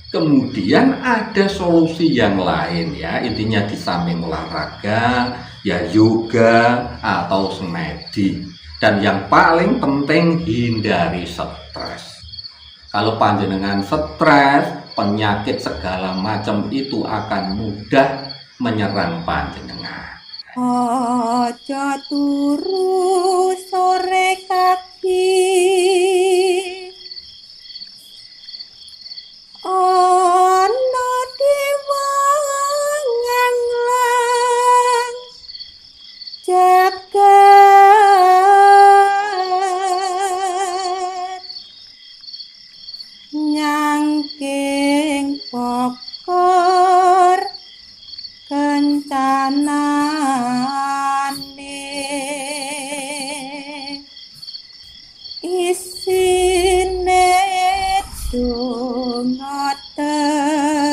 Kemudian ada solusi yang lain ya, intinya di samping olahraga, ya yoga atau semedi. Dan yang paling penting hindari stres. Kalau panjenengan stres, penyakit segala macam itu akan mudah menyerang panjenengan. Ojo turu sore kaki, ono diwangang lang jagat nyangking pokor kencanane isine donga tetulak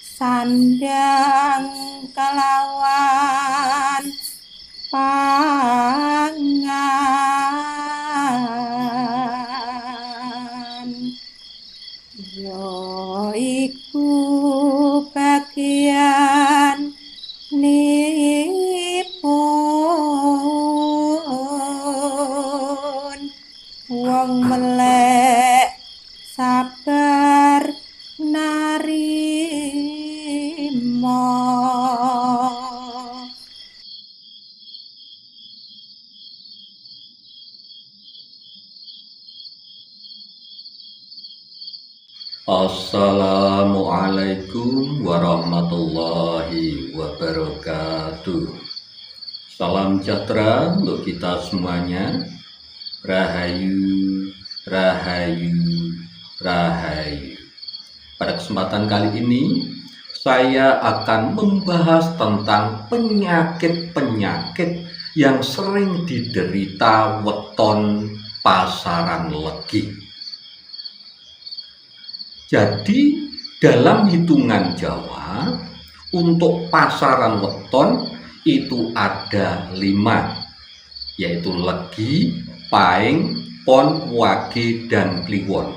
sandang kelawan pangan iku bagian nipun wong melek sabar narima. Assalamualaikum warahmatullahi wabarakatuh. Salam sejahtera untuk kita semuanya. Rahayu, rahayu, rahayu. Pada kesempatan kali ini saya akan membahas tentang penyakit-penyakit yang sering diderita weton pasaran legi. Jadi dalam hitungan Jawa untuk pasaran weton itu ada 5, yaitu legi, paing, pon, wage, dan kliwon.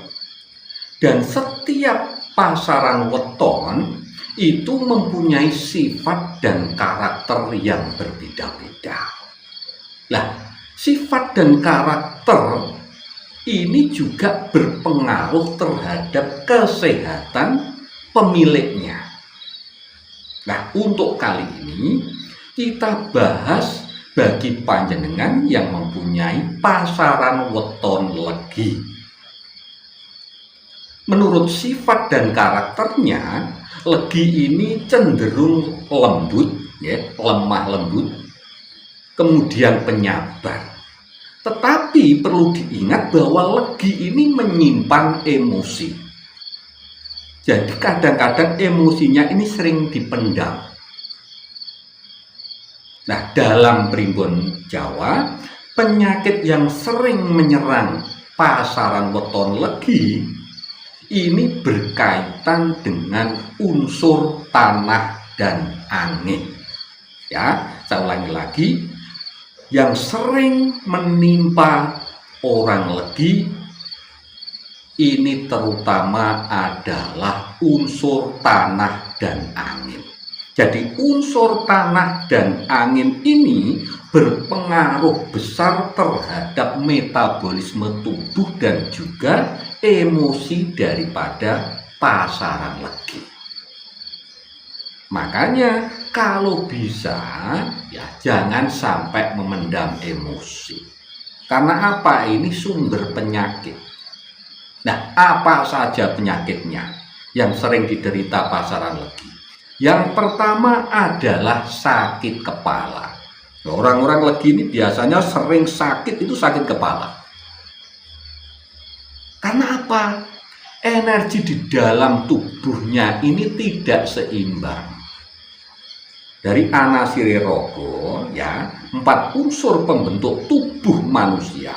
Dan setiap pasaran weton itu mempunyai sifat dan karakter yang berbeda-beda. Nah, sifat dan karakter ini juga berpengaruh terhadap kesehatan pemiliknya. Nah, untuk kali ini kita bahas bagi panjenengan yang mempunyai pasaran weton legi. Menurut sifat dan karakternya, legi ini cenderung lembut, ya, lemah lembut, kemudian penyabar. Tetapi perlu diingat bahwa legi ini menyimpan emosi. Jadi kadang-kadang emosinya ini sering dipendam. Nah, dalam primbon Jawa, penyakit yang sering menyerang pasaran weton legi ini berkaitan dengan unsur tanah dan angin. Ya, saya ulangi lagi. Yang sering menimpa orang legi ini terutama adalah unsur tanah dan angin. Jadi unsur tanah dan angin ini berpengaruh besar terhadap metabolisme tubuh dan juga emosi daripada pasaran legi. Makanya kalau bisa ya jangan sampai memendam emosi. Karena apa? Ini sumber penyakit. Nah, apa saja penyakitnya yang sering diderita pasaran legi? Yang pertama adalah sakit kepala. Orang-orang legi ini biasanya sering sakit itu sakit kepala. Karena apa? Energi di dalam tubuhnya ini tidak seimbang. Dari anasire rogo ya, 4 unsur pembentuk tubuh manusia,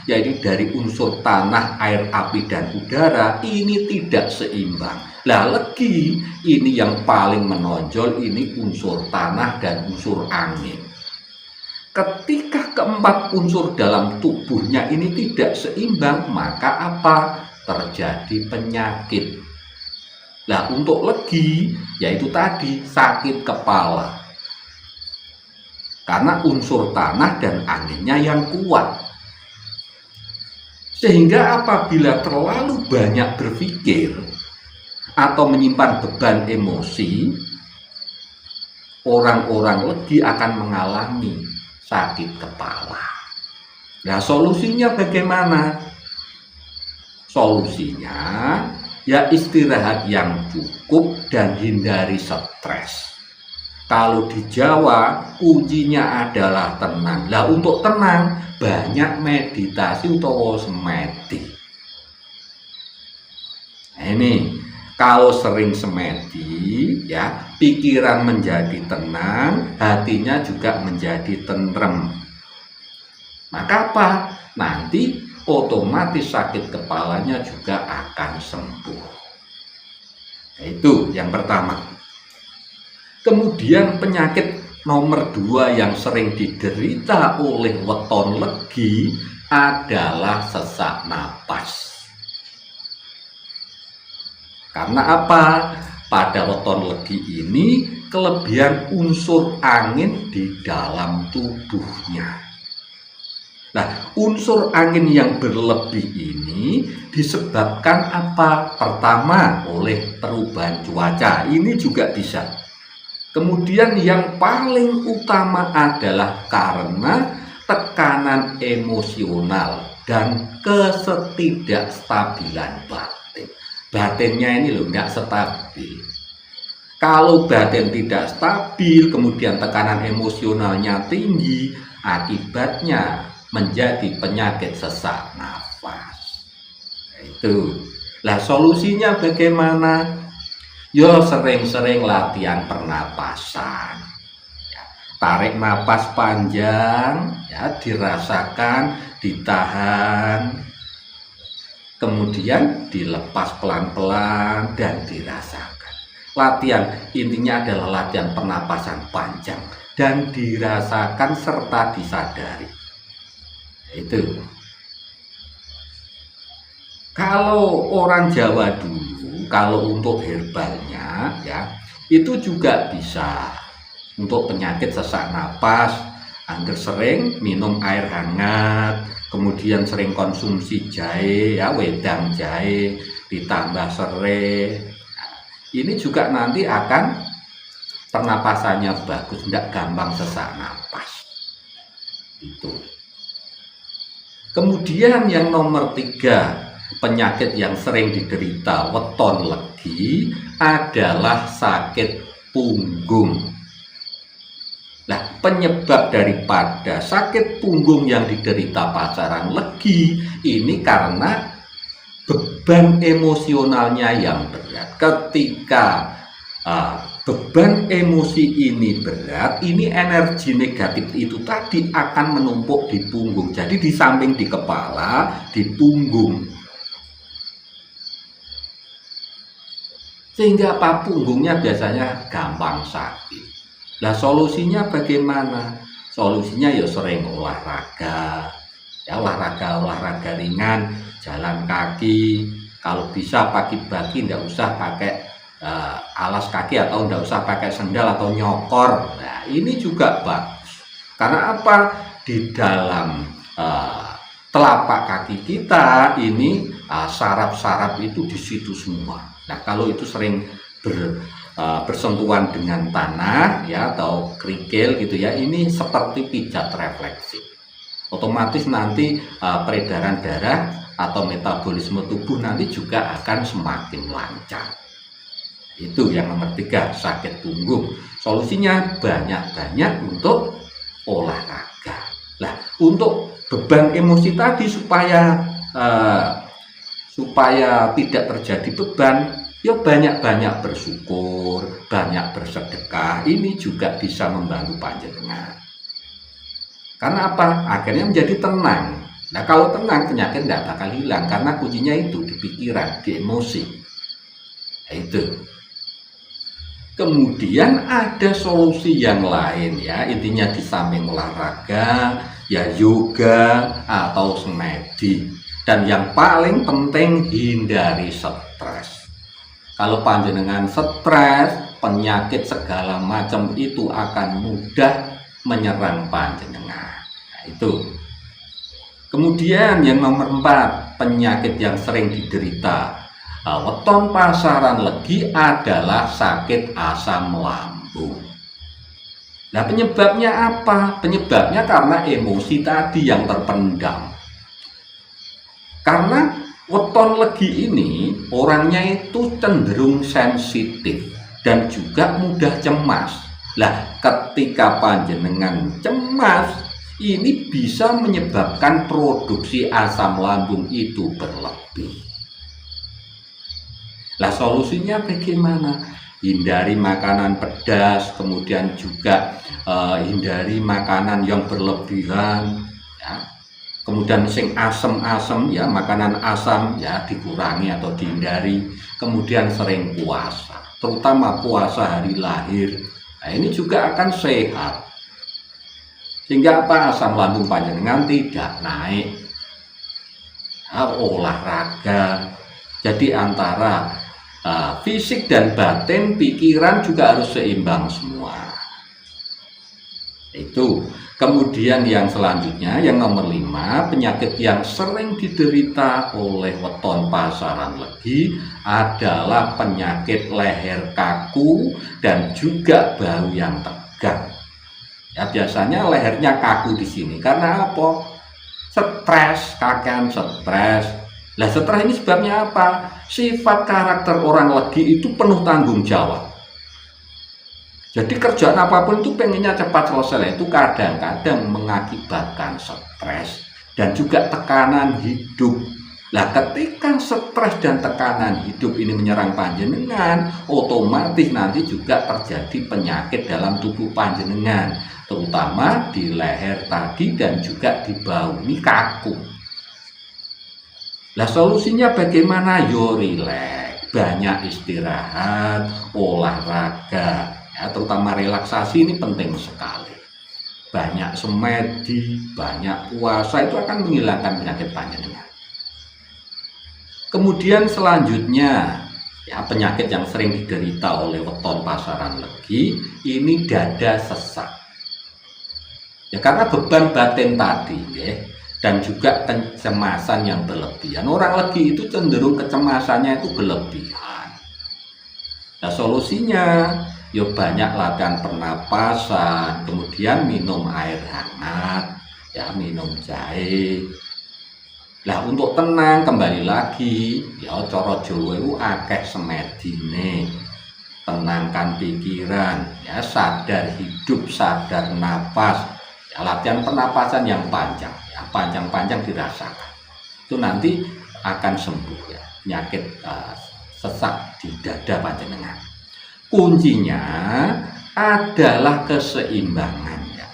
yaitu dari unsur tanah, air, api, dan udara, ini tidak seimbang. Lah legi ini yang paling menonjol, ini unsur tanah dan unsur angin. Ketika keempat unsur dalam tubuhnya ini tidak seimbang, maka apa? Terjadi penyakit. Nah, untuk legi, yaitu tadi sakit kepala. Karena unsur tanah dan anginnya yang kuat. Sehingga apabila terlalu banyak berpikir atau menyimpan beban emosi, orang-orang legi akan mengalami sakit kepala. Nah, solusinya bagaimana? Solusinya ya istirahat yang cukup dan hindari stres. Kalau di Jawa kuncinya adalah tenang. Nah, untuk tenang banyak meditasi utawa semedi. Nah, ini kalau sering semedi ya pikiran menjadi tenang, hatinya juga menjadi tentrem. Maka apa? Nanti otomatis sakit kepalanya juga akan sembuh. Nah, itu yang pertama. Kemudian penyakit nomor 2 yang sering diderita oleh weton legi adalah sesak napas. Karena apa? Pada weton legi ini kelebihan unsur angin di dalam tubuhnya. Nah, unsur angin yang berlebih ini disebabkan apa? Pertama, oleh perubahan cuaca. Ini juga bisa. Kemudian yang paling utama adalah karena tekanan emosional dan ketidakstabilan batin. Batinnya ini loh nggak stabil. Kalau batin tidak stabil, kemudian tekanan emosionalnya tinggi, akibatnya menjadi penyakit sesak nafas. Itu. Lah solusinya bagaimana? Yo sering-sering latihan pernapasan. Ya, tarik napas panjang, ya dirasakan, ditahan. Kemudian dilepas pelan-pelan dan dirasakan. Latihan intinya adalah latihan pernapasan panjang dan dirasakan serta disadari. Itu. Kalau orang Jawa dulu, kalau untuk herbalnya ya, itu juga bisa untuk penyakit sesak napas. Angger sering minum air hangat, kemudian sering konsumsi jahe ya, wedang jahe ditambah serai. Ini juga nanti akan pernapasannya bagus, tidak gampang sesak napas. Itu. Kemudian yang nomor 3, penyakit yang sering diderita weton legi adalah sakit punggung. Nah, penyebab daripada sakit punggung yang diderita pasaran legi ini karena beban emosionalnya yang berat. Ketika beban emosi ini berat, ini energi negatif itu tadi akan menumpuk di punggung. Jadi di samping di kepala, di punggung. Sehingga apa? Punggungnya biasanya gampang sakit. Nah, solusinya bagaimana? Solusinya ya sering olahraga. Ya olahraga ringan, jalan kaki. Kalau bisa pagi-pagi tidak usah pakai alas kaki atau tidak usah pakai sendal atau nyokor. Nah, ini juga bagus. Karena apa? Di dalam telapak kaki kita ini saraf-saraf itu di situ semua. Nah, kalau itu sering bersentuhan dengan tanah ya atau kerikil gitu ya, ini seperti pijat refleksi. Otomatis nanti peredaran darah atau metabolisme tubuh nanti juga akan semakin lancar. Itu yang nomor 3, sakit punggung. Solusinya banyak-banyak untuk olahraga. Nah, untuk beban emosi tadi supaya tidak terjadi beban, ya banyak-banyak bersyukur, banyak bersedekah. Ini juga bisa membantu panjenengan. Karena apa? Akhirnya menjadi tenang. Nah, kalau tenang, penyakit tidak bakal hilang karena kuncinya itu di pikiran, di emosi. Nah, itu. Kemudian ada solusi yang lain ya, intinya di samping olahraga ya yoga atau semedi. Dan yang paling penting hindari stres. Kalau panjenengan stres, penyakit segala macam itu akan mudah menyerang panjenengan. Nah, itu. Kemudian yang nomor 4, penyakit yang sering diderita weton pasaran legi adalah sakit asam lambung. Nah, penyebabnya apa? Penyebabnya karena emosi tadi yang terpendam. Karena weton legi ini orangnya itu cenderung sensitif dan juga mudah cemas. Lah, ketika panjenengan cemas, ini bisa menyebabkan produksi asam lambung itu berlebih. Lah, solusinya bagaimana? Hindari makanan pedas, kemudian juga hindari makanan yang berlebihan, ya. Kemudian sing asam-asam ya, makanan asam ya dikurangi atau dihindari. Kemudian sering puasa, terutama puasa hari lahir. Nah, ini juga akan sehat. Sehingga apa? Asam lambung panjenengan tidak naik. Nah, olahraga. Jadi antara fisik dan batin, pikiran juga harus seimbang semua. Itu. Kemudian yang selanjutnya, yang nomor 5, penyakit yang sering diderita oleh weton pasaran legi adalah penyakit leher kaku dan juga bahu yang tegak. Ya, biasanya lehernya kaku di sini karena apa? Stres, kakean stres. Lah, stres ini sebabnya apa? Sifat karakter orang legi itu penuh tanggung jawab. Jadi kerjaan apapun itu pengennya cepat selesai, itu kadang-kadang mengakibatkan stres dan juga tekanan hidup. Lah, ketika stres dan tekanan hidup ini menyerang panjenengan, otomatis nanti juga terjadi penyakit dalam tubuh panjenengan, terutama di leher tadi dan juga di bahu ini kaku. Lah, solusinya bagaimana? Yo rileks, banyak istirahat, olahraga. Ya, terutama relaksasi ini penting sekali. Banyak semedi, banyak puasa, itu akan menghilangkan penyakit panjenengan. Kemudian selanjutnya, ya, penyakit yang sering diderita oleh weton pasaran legi ini dada sesak. Ya, karena beban batin tadi, ya, dan juga kecemasan yang berlebihan. Orang legi itu cenderung kecemasannya itu berlebihan. Nah, solusinya yuk banyak latihan pernapasan, kemudian minum air hangat, ya, minum jahe. Lah, untuk tenang kembali lagi, ya cara Jawa itu akeh semedine. Tenangkan pikiran, ya, sadar hidup, sadar napas. Ya, latihan pernapasan yang panjang, ya, panjang-panjang dirasakan. Itu nanti akan sembuh ya, penyakit sesak di dada panjenengan. Kuncinya adalah keseimbangan ya.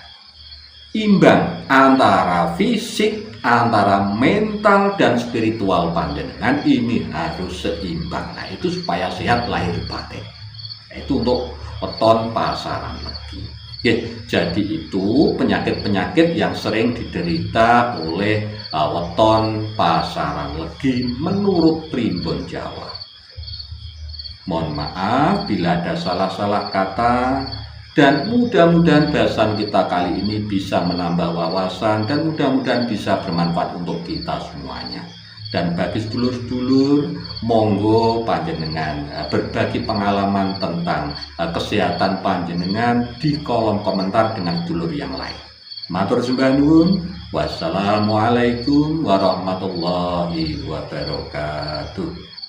Imbang antara fisik, antara mental dan spiritual panjenengan ini harus seimbang. Nah, itu supaya sehat lahir batin. Itu untuk weton pasaran legi. Jadi itu penyakit-penyakit yang sering diderita oleh weton pasaran legi menurut Primbon Jawa. Mohon maaf bila ada salah-salah kata, dan mudah-mudahan bahasan kita kali ini bisa menambah wawasan dan mudah-mudahan bisa bermanfaat untuk kita semuanya. Dan bagi sedulur-sedulur, monggo panjenengan berbagi pengalaman tentang kesehatan panjenengan di kolom komentar dengan sedulur yang lain. Matur sembah nuwun. Wassalamualaikum warahmatullahi wabarakatuh.